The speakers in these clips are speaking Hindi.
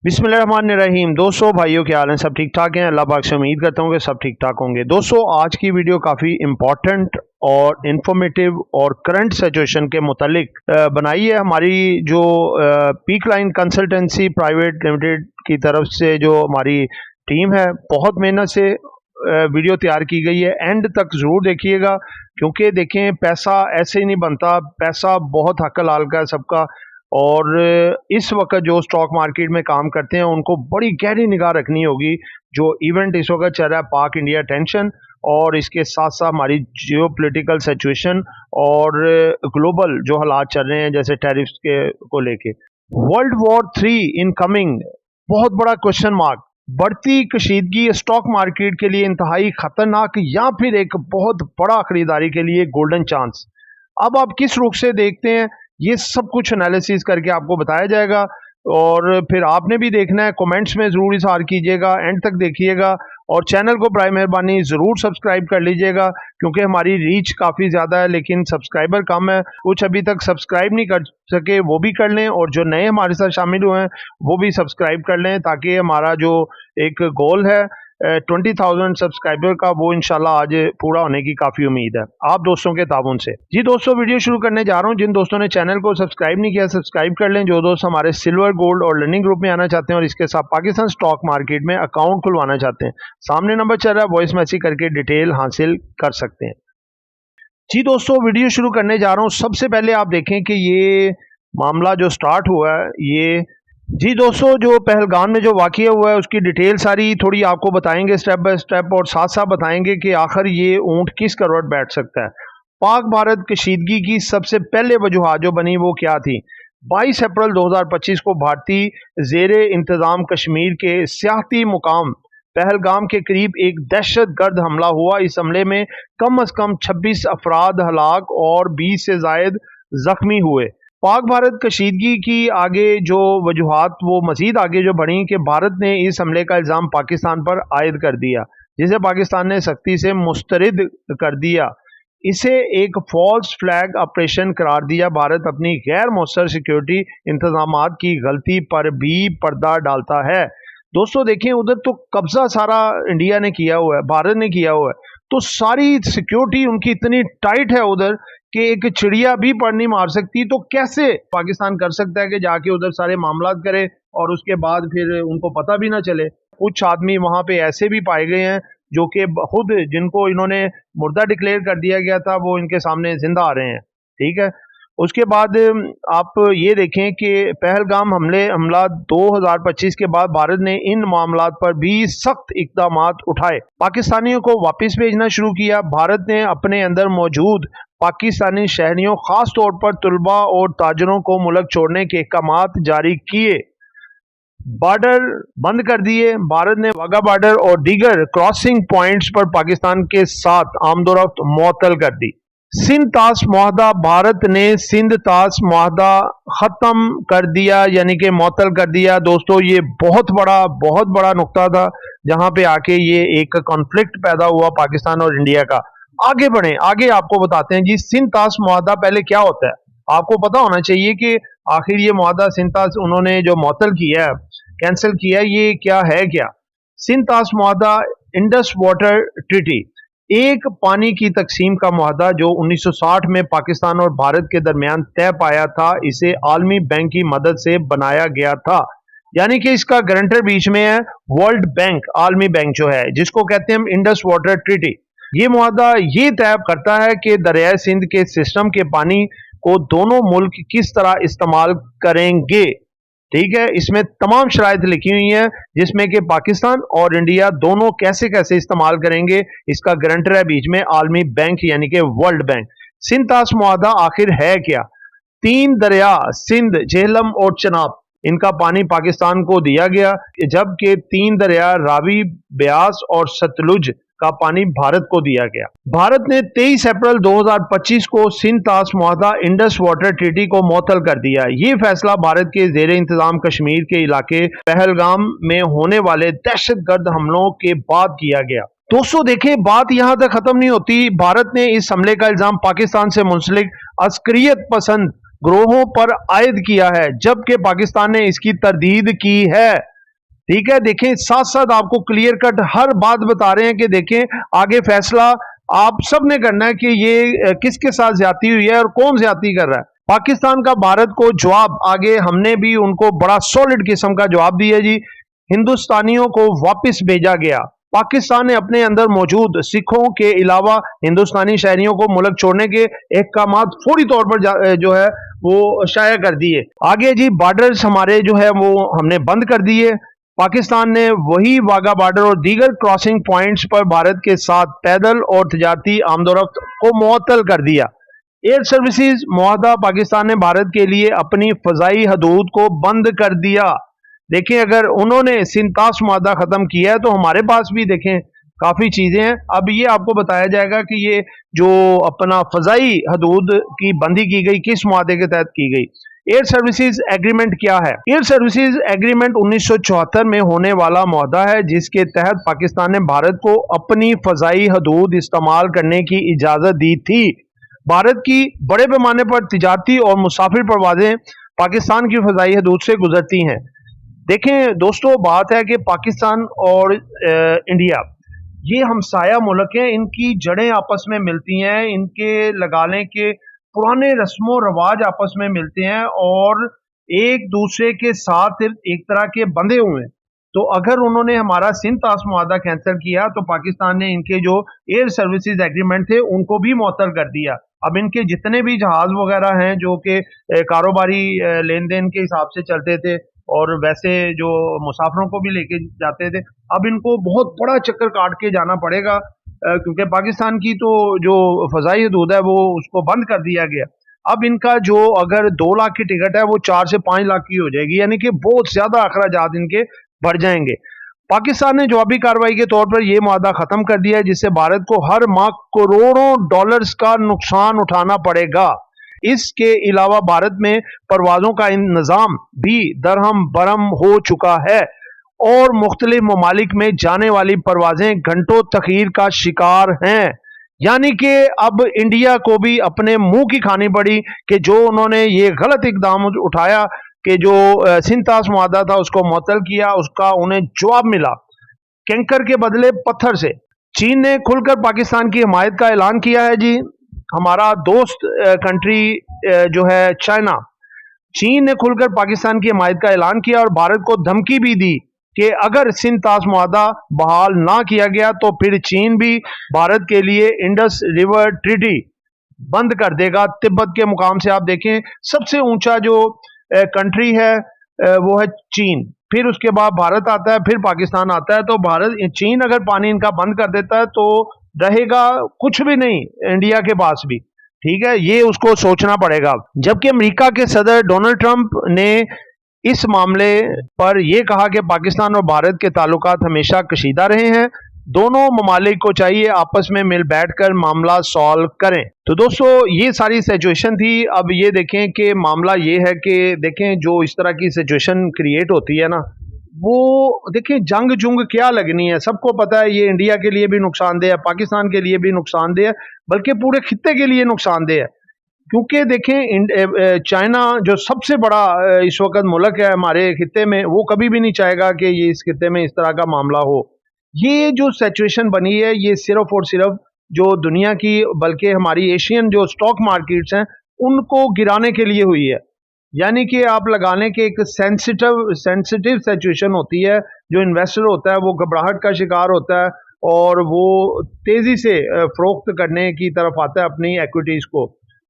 बिस्मिल्लाहिर्रहमानिर्रहीम। दोस्तों, भाइयों, क्या हाल है? सब ठीक ठाक हैं? अल्लाह पाक से उम्मीद करता हूँ कि सब ठीक ठाक होंगे। दोस्तों, आज की वीडियो काफ़ी इम्पॉर्टेंट और इन्फॉर्मेटिव और करंट सिचुएशन के मुतालिक बनाई है। हमारी जो peak line consultancy private limited की तरफ से जो हमारी टीम है, बहुत मेहनत से वीडियो तैयार की गई है। एंड तक ज़रूर देखिएगा, क्योंकि देखें, पैसा ऐसे ही नहीं बनता। पैसा बहुत हक हलाल का है सबका। और इस वक्त जो स्टॉक मार्केट में काम करते हैं उनको बड़ी गहरी निगाह रखनी होगी। जो इवेंट इस वक्त चल रहा है, पाक इंडिया टेंशन, और इसके साथ साथ हमारी जियो पोलिटिकल सिचुएशन और ग्लोबल जो हालात चल रहे हैं, जैसे टैरिफ्स के को लेके वर्ल्ड वॉर 3 इनकमिंग, बहुत बड़ा क्वेश्चन मार्क। बढ़ती कशीदगी स्टॉक मार्केट के लिए इंतहाई खतरनाक, या फिर एक बहुत बड़ा खरीदारी के लिए गोल्डन चांस। अब आप किस रुख से देखते हैं, ये सब कुछ एनालिसिस करके आपको बताया जाएगा। और फिर आपने भी देखना है, कमेंट्स में ज़रूर इज़हार कीजिएगा, एंड तक देखिएगा। और चैनल को बराए मेहरबानी ज़रूर सब्सक्राइब कर लीजिएगा, क्योंकि हमारी रीच काफ़ी ज़्यादा है लेकिन सब्सक्राइबर कम है। कुछ अभी तक सब्सक्राइब नहीं कर सके, वो भी कर लें, और जो नए हमारे साथ शामिल हुए हैं वो भी सब्सक्राइब कर लें, ताकि हमारा जो एक गोल है 20,000 सब्सक्राइबर का, वो इंशाल्लाह आज पूरा होने की काफ़ी उम्मीद है आप दोस्तों के ताबन से। जी दोस्तों, वीडियो शुरू करने जा रहा हूं। जिन दोस्तों ने चैनल को सब्सक्राइब नहीं किया, सब्सक्राइब कर लें। जो दोस्त हमारे सिल्वर, गोल्ड और लर्निंग ग्रुप में आना चाहते हैं और इसके साथ पाकिस्तान स्टॉक मार्केट में अकाउंट खुलवाना चाहते हैं, सामने नंबर चल रहा है, वॉइस मैसेज करके डिटेल हासिल कर सकते हैं। जी दोस्तों, वीडियो शुरू करने जा रहा हूँ। सबसे पहले आप देखें कि ये मामला जो स्टार्ट हुआ है, ये जी दोस्तों, जो पहलगाम में जो वाक़या हुआ है उसकी डिटेल सारी थोड़ी आपको बताएंगे स्टेप बाय स्टेप, और साथ साथ बताएंगे कि आखिर ये ऊंट किस करवट बैठ सकता है। पाक भारत कशीदगी की सबसे पहले वजूहात जो बनी वो क्या थी? 22 अप्रैल 2025 को भारतीय ज़ेरे इंतज़ाम कश्मीर के सियाहती मुकाम पहलगाम के करीब एक दहशत गर्द हमला हुआ। इस हमले में कम अज़ कम 26 अफराद हलाक और 20 से ज़ायद ज़ख्मी हुए। पाक भारत कशीदगी की आगे जो वजूहात वो मज़ीद आगे जो बढ़ी कि भारत ने इस हमले का इल्ज़ाम पाकिस्तान पर आयद कर दिया, जिसे पाकिस्तान ने सख्ती से मुस्तरद कर दिया। इसे एक फॉल्स फ्लैग ऑपरेशन करार दिया। भारत अपनी गैर मौसर सिक्योरिटी इंतजामात की गलती पर भी पर्दा डालता है। दोस्तों देखें, उधर तो कब्जा सारा इंडिया ने किया हुआ है, भारत ने किया हुआ है, तो सारी सिक्योरिटी उनकी इतनी टाइट है उधर कि एक चिड़िया भी पर नहीं मार सकती। तो कैसे पाकिस्तान कर सकता है कि जाके उधर सारे मामला करे और उसके बाद फिर उनको पता भी ना चले? कुछ आदमी वहां पे ऐसे भी पाए गए हैं जो कि खुद, जिनको इन्होंने मुर्दा डिक्लेयर कर दिया गया था, वो इनके सामने जिंदा आ रहे हैं। ठीक है। उसके बाद आप ये देखें कि पहलगाम हमला 2025 के बाद भारत ने इन मामलात पर भी सख्त इक़दामात उठाए, पाकिस्तानियों को वापस भेजना शुरू किया। भारत ने अपने अंदर मौजूद पाकिस्तानी शहरियों, खास तौर पर तलबा और ताजरों को मुल्क छोड़ने के अहकामात जारी किए, बॉर्डर बंद कर दिए। भारत ने वाघा बॉर्डर और दीगर क्रॉसिंग पॉइंट्स पर पाकिस्तान के साथ आमदोरफ्त मुअत्तल कर दी। सिंध ताश मुआहदा, भारत ने सिंध ताश मुआहदा खत्म कर दिया, यानी कि मुअत्तल कर दिया। दोस्तों, ये बहुत बड़ा नुक्ता था जहां पे आके ये एक कॉन्फ्लिक्ट पैदा हुआ पाकिस्तान और इंडिया का। आगे बढ़े, आगे आपको बताते हैं जी सिंध ताश मुआहदा पहले क्या होता है। आपको पता होना चाहिए कि आखिर ये मुआहदा सिंध ताश उन्होंने जो मुअत्तल किया है, कैंसिल किया, ये क्या है? क्या सिंध ताश मुआहदा? इंडस वाटर ट्रीटी, एक पानी की तकसीम का मुआहदा जो 1960 में पाकिस्तान और भारत के दरमियान तय पाया था। इसे आलमी बैंक की मदद से बनाया गया था, यानी कि इसका गारंटर बीच में है वर्ल्ड बैंक, आलमी बैंक जो है, जिसको कहते हैं हम इंडस वाटर ट्रीटी। ये मुआहदा ये तय करता है कि दरियाए सिंध के सिस्टम के पानी को दोनों मुल्क किस तरह इस्तेमाल करेंगे। ठीक है, इसमें तमाम शराइत लिखी हुई हैं, जिसमें कि पाकिस्तान और इंडिया दोनों कैसे कैसे इस्तेमाल करेंगे। इसका गारंटर है बीच में आलमी बैंक, यानी कि वर्ल्ड बैंक। सिंध ताश मुआहदा आखिर है क्या? 3 दरिया सिंध, झेलम और चनाब, इनका पानी पाकिस्तान को दिया गया, जबकि 3 दरिया रावी, ब्यास और सतलुज का पानी भारत को दिया गया। भारत ने 23 अप्रैल 2025 को सिंध ताश मुआहदा इंडस वाटर ट्रीटी को मुअत्तल कर दिया। ये फैसला भारत के ज़ेरे इंतजाम कश्मीर के इलाके पहलगाम में होने वाले दहशतगर्द हमलों के बाद किया गया। दोस्तों देखें, बात यहां तक खत्म नहीं होती। भारत ने इस हमले का इल्जाम पाकिस्तान से मुंसलिक अस्करियत पसंद ग्रोहों पर आयद किया है, जबकि पाकिस्तान ने इसकी तरदीद की है। ठीक है, देखें साथ साथ आपको क्लियर कट हर बात बता रहे हैं कि देखें आगे फैसला आप सब ने करना है कि ये किसके साथ ज्यादती हुई है और कौन ज्यादती कर रहा है। पाकिस्तान का भारत को जवाब आगे हमने भी उनको बड़ा सॉलिड किस्म का जवाब दिया जी। हिंदुस्तानियों को वापस भेजा गया। पाकिस्तान ने अपने अंदर मौजूद सिखों के अलावा हिंदुस्तानी शहरियों को मुल्क छोड़ने के अहकाम फौरी तौर पर जो है वो शाया कर दिए। आगे जी बॉर्डर्स हमारे जो है वो हमने बंद कर दिए। पाकिस्तान ने वही वाघा बॉर्डर और दीगर क्रॉसिंग पॉइंट्स पर भारत के साथ पैदल और तजारती आमदोरफ्त को मुअत्तल कर दिया। एयर सर्विसेज मुआहदा पाकिस्तान ने भारत के लिए अपनी फजाई हदूद को बंद कर दिया। देखें अगर उन्होंने सिंतास मुआहदा खत्म किया है तो हमारे पास भी देखें काफी चीजें हैं। अब ये आपको बताया जाएगा कि ये जो अपना फजाई हदूद की बंदी की गई किस मुआहदे के तहत की गई। एयर सर्विसेज एग्रीमेंट क्या है? एयर सर्विसेज एग्रीमेंट 1974 में होने वाला मुआहदा है जिसके तहत पाकिस्तान ने भारत को अपनी फजाई हदूद इस्तेमाल करने की इजाजत दी थी। भारत की बड़े पैमाने पर तिजारती और मुसाफिर परवाजें पाकिस्तान की फजाई हदूद से गुजरती हैं। देखें दोस्तों, बात है कि पाकिस्तान और इंडिया ये हमसाया मुल्क हैं, इनकी जड़ें आपस में मिलती हैं, इनके लगा लें कि पुराने रस्मों रवाज आपस में मिलते हैं और एक दूसरे के साथ एक तरह के बंधे हुए हैं। तो अगर उन्होंने हमारा सिंतास मुआहदा कैंसिल किया तो पाकिस्तान ने इनके जो एयर सर्विसेज एग्रीमेंट थे उनको भी मुअत्तल कर दिया। अब इनके जितने भी जहाज वगैरह हैं जो कि कारोबारी लेन देन के हिसाब से चलते थे और वैसे जो मुसाफिरों को भी लेके जाते थे, अब इनको बहुत बड़ा चक्कर काट के जाना पड़ेगा क्योंकि पाकिस्तान की तो जो फजाई हदूद है वो उसको बंद कर दिया गया। अब इनका जो अगर 2 लाख की टिकट है वो 4 से 5 लाख की हो जाएगी, यानी कि बहुत ज्यादा अखराजात इनके बढ़ जाएंगे। पाकिस्तान ने जवाबी कार्रवाई के तौर पर यह मुआहदा खत्म कर दिया है जिससे भारत को हर माह करोड़ों डॉलर्स का नुकसान उठाना पड़ेगा। इसके अलावा भारत में परवाजों का निज़ाम भी दरहम बरहम हो चुका है और मुख्तलिफ ममालिक में जाने वाली परवाजें घंटों तखीर का शिकार हैं। यानी कि अब इंडिया को भी अपने मुंह की खानी पड़ी कि जो उन्होंने ये गलत इकदाम उठाया कि जो सिंतास मुआहदा था उसको मुअत्तल किया, उसका उन्हें जवाब मिला कैंकर के बदले पत्थर से। चीन ने खुलकर पाकिस्तान की हिमायत का ऐलान किया है जी। हमारा दोस्त कंट्री जो है चाइना, चीन ने खुलकर पाकिस्तान की हिमायत का ऐलान किया और भारत को धमकी भी दी कि अगर सिंतास मुआहदा बहाल ना किया गया तो फिर चीन भी भारत के लिए इंडस रिवर ट्रीटी बंद कर देगा। तिब्बत के मुकाम से आप देखें सबसे ऊंचा जो कंट्री है वो है चीन, फिर उसके बाद भारत आता है, फिर पाकिस्तान आता है। तो भारत चीन अगर पानी इनका बंद कर देता है तो रहेगा कुछ भी नहीं इंडिया के पास भी। ठीक है, ये उसको सोचना पड़ेगा। जबकि अमेरिका के सदर डोनाल्ड ट्रंप ने इस मामले पर यह कहा कि पाकिस्तान और भारत के ताल्लुकात हमेशा कशीदा रहे हैं, दोनों ममालिक को चाहिए आपस में मिल बैठकर मामला सॉल्व करें। तो दोस्तों ये सारी सिचुएशन थी। अब ये देखें कि मामला ये है कि देखें जो इस तरह की सिचुएशन क्रिएट होती है ना, वो देखें जंग जुंग क्या लगनी है, सबको पता है ये इंडिया के लिए भी नुकसानदेह है, पाकिस्तान के लिए भी नुकसानदेह है, बल्कि पूरे खित्ते के लिए नुकसानदेह है। क्योंकि देखें चाइना जो सबसे बड़ा इस वक्त मुल्क है हमारे खित्ते में, वो कभी भी नहीं चाहेगा कि ये इस खित्ते में इस तरह का मामला हो। ये जो सिचुएशन बनी है ये सिर्फ और सिर्फ जो दुनिया की बल्कि हमारी एशियन जो स्टॉक मार्केट्स हैं उनको गिराने के लिए हुई है। यानी कि आप लगाने के एक सेंसिटिव सिचुएशन होती है, जो इन्वेस्टर होता है वो घबराहट का शिकार होता है और वो तेजी से फरोख्त करने की तरफ आता है अपनी इक्विटीज को,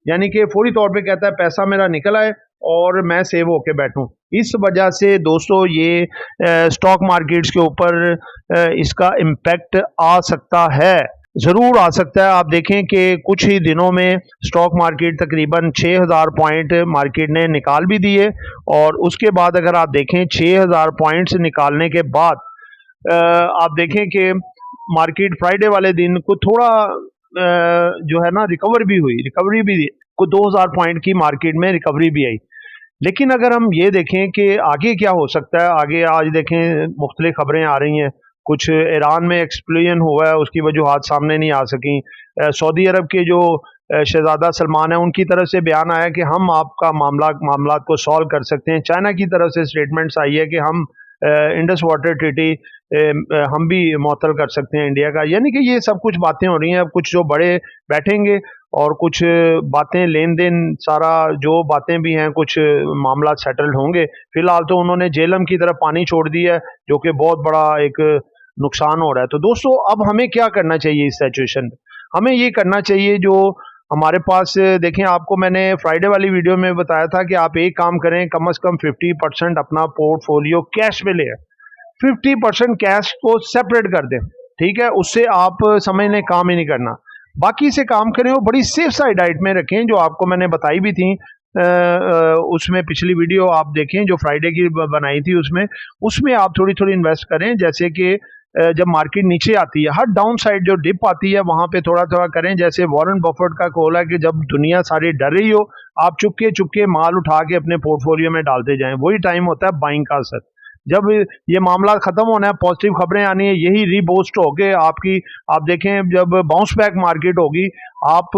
यानी कि फौरी तौर पे कहता है पैसा मेरा निकल आए और मैं सेव होके बैठूं। इस वजह से दोस्तों ये स्टॉक मार्केट्स के ऊपर इसका इम्पैक्ट आ सकता है, जरूर आ सकता है। आप देखें कि कुछ ही दिनों में स्टॉक मार्केट तकरीबन 6000 पॉइंट मार्केट ने निकाल भी दिए और उसके बाद अगर आप देखें 6000 पॉइंट्स निकालने के बाद आप देखें कि मार्केट फ्राइडे वाले दिन को थोड़ा जो है ना रिकवरी भी कुछ 2000 पॉइंट की मार्केट में रिकवरी भी आई। लेकिन अगर हम ये देखें कि आगे क्या हो सकता है, आगे आज देखें मुख्तलिफ खबरें आ रही हैं, कुछ ईरान में एक्सप्लोजन हुआ है उसकी वजूहात सामने नहीं आ सकी, सऊदी अरब के जो शहजादा सलमान है, उनकी तरफ से बयान आया कि हम आपका मामलात को सॉल्व कर सकते हैं। चाइना की तरफ से स्टेटमेंट्स आई है कि हम इंडस वाटर ट्रीटी हम भी मुअत्तल कर सकते हैं इंडिया का। यानी कि ये सब कुछ बातें हो रही हैं। अब कुछ जो बड़े बैठेंगे और कुछ बातें लेन देन सारा जो बातें भी हैं, कुछ मामला सेटल्ड होंगे। फिलहाल तो उन्होंने जेलम की तरफ पानी छोड़ दिया है, जो कि बहुत बड़ा एक नुकसान हो रहा है। तो दोस्तों, अब हमें क्या करना चाहिए इस सिचुएशन में? हमें ये करना चाहिए जो हमारे पास, देखें, आपको मैंने फ्राइडे वाली वीडियो में बताया था कि आप एक काम करें, कम से कम 50% अपना पोर्टफोलियो कैश में ले, 50% कैश को सेपरेट कर दें, ठीक है? उससे आप समझ लें काम ही नहीं करना, बाकी से काम करें और बड़ी सेफ साइड डाइट में रखें, जो आपको मैंने बताई भी थी। उसमें पिछली वीडियो आप देखें जो फ्राइडे की बनाई थी, उसमें आप थोड़ी थोड़ी इन्वेस्ट करें। जैसे कि जब मार्केट नीचे आती है, हर डाउन साइड जो डिप आती है, वहां पे थोड़ा थोड़ा करें। जैसे वॉरेन बफेट का कॉल है कि जब दुनिया सारी डर रही हो, आप चुपके चुपके माल उठा के अपने पोर्टफोलियो में डालते जाएं। वही टाइम होता है बाइंग का असर। जब ये मामला खत्म होना है, पॉजिटिव खबरें आनी है, यही रीबूस्ट होके आप देखें जब बाउंस बैक मार्केट होगी, आप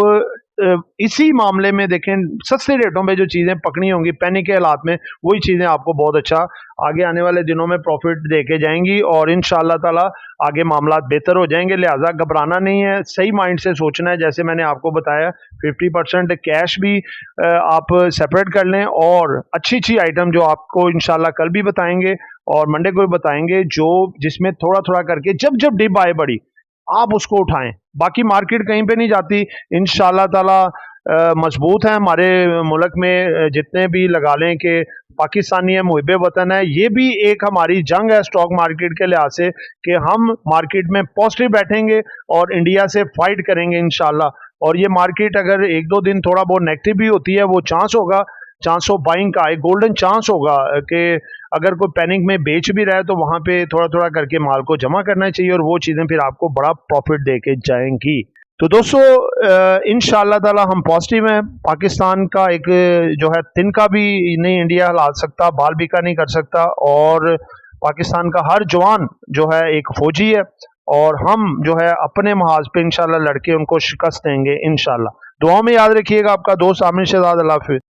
इसी मामले में देखें सस्ते रेटों पे जो चीजें पकड़ी होंगी पैनिक के हालात में, वही चीजें आपको बहुत अच्छा आगे आने वाले दिनों में प्रॉफिट देके जाएंगी और इंशाअल्लाह ताला आगे मामला बेहतर हो जाएंगे। लिहाजा घबराना नहीं है, सही माइंड से सोचना है। जैसे मैंने आपको बताया, 50% कैश भी आप सेपरेट कर लें और अच्छी अच्छी आइटम जो आपको इंशाल्लाह कल भी बताएंगे और मंडे को भी बताएंगे, जो जिसमें थोड़ा थोड़ा करके जब जब डिप आए बड़ी, आप उसको उठाएं। बाकी मार्केट कहीं पे नहीं जाती, इंशाल्लाह ताला मजबूत है। हमारे मुल्क में जितने भी लगा लें कि पाकिस्तानी है, मुहिब वतन है, ये भी एक हमारी जंग है स्टॉक मार्केट के लिहाज से कि हम मार्केट में पॉजिटिव बैठेंगे और इंडिया से फाइट करेंगे इंशाल्लाह। और ये मार्केट अगर एक दो दिन थोड़ा बहुत नेगेटिव भी होती है, वो चांस ऑफ बाइंग का एक गोल्डन चांस होगा कि अगर कोई पैनिक में बेच भी रहा है तो वहां पे थोड़ा थोड़ा करके माल को जमा करना चाहिए और वो चीजें फिर आपको बड़ा प्रॉफिट देके जाएंगी। तो दोस्तों, इंशाअल्लाह ताला हम पॉजिटिव हैं। पाकिस्तान का एक जो है तिनका भी नहीं इंडिया हिला सकता, बाल भी का नहीं कर सकता, और पाकिस्तान का हर जवान जो है एक फौजी है और हम जो है अपने महाज पे इंशाल्लाह लड़के उनको शिकस्त देंगे इंशाल्लाह। दुआओं में याद रखिएगा। आपका दोस्त आमिर शहजाद। अल्लाह हाफिज़।